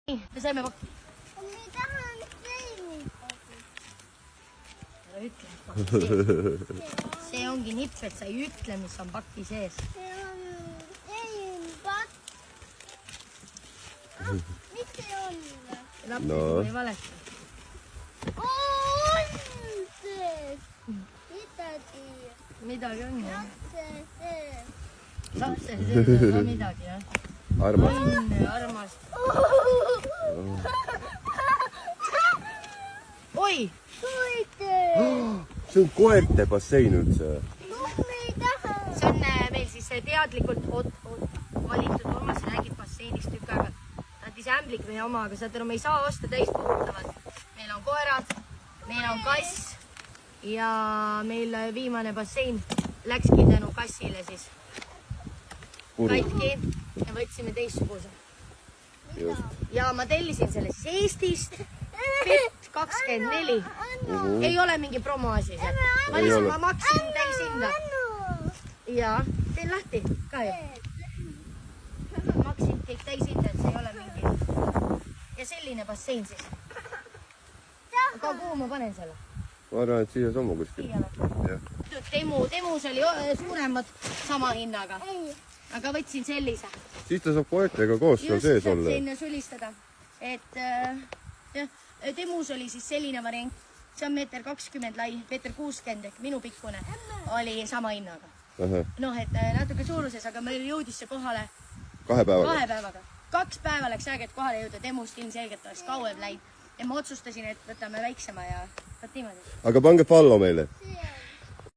Me saime pakki. Me tahan teenida. Ära ütle. See ongi nipp, et sa ei ütle, mis on paki sees. See on teenpakk. Mis see on? Lapsi ei valeta. On sees. Midagi on ju. See. Lapse sees on ka midagi, jah. Armas. Õnne, armast. Oi! See on koerte bassein üldse. See on meil siis teadlikult valitud Urmas räägib basseinist tükk aega. Tahtis ämblik meie oma, aga saad aru, me ei saa osta täis puhutavat. Meil on koerad, meil on kass ja meil viimane bassein läkski tänu kassile siis katki ja võtsime teistsuguse. Ja ma tellisin selle siis Eestist. Pitt 24. Ei ole mingi promoasi seal. Ma maksin täis hinda. Ja, teen lahti ka ju. Maksin kõik täis hinda, et see ei ole mingi. Ja selline bassein siis. Aga kuhu ma panen selle? Ma arvan, et siia sammu kuskil. Temus oli suuremad sama hinnaga. Aga võtsin sellise. Siis ta saab koertega koos seal sees olla. Just, sinna sulistada. Et Temus oli siis selline variant. See on 1,20 m lai, 1,60 m ehk minu pikkune oli sama hinnaga. Noh, et natuke suuruses, aga meil jõudis see kohale 2 päevaga. 2 päevaga. 2 päeva läks aega, et kohale jõuda. Temust ilmselgelt oleks kauem läinud. Ja ma otsustasin, et võtame väiksema ja võt niimoodi. Aga pange follow meile.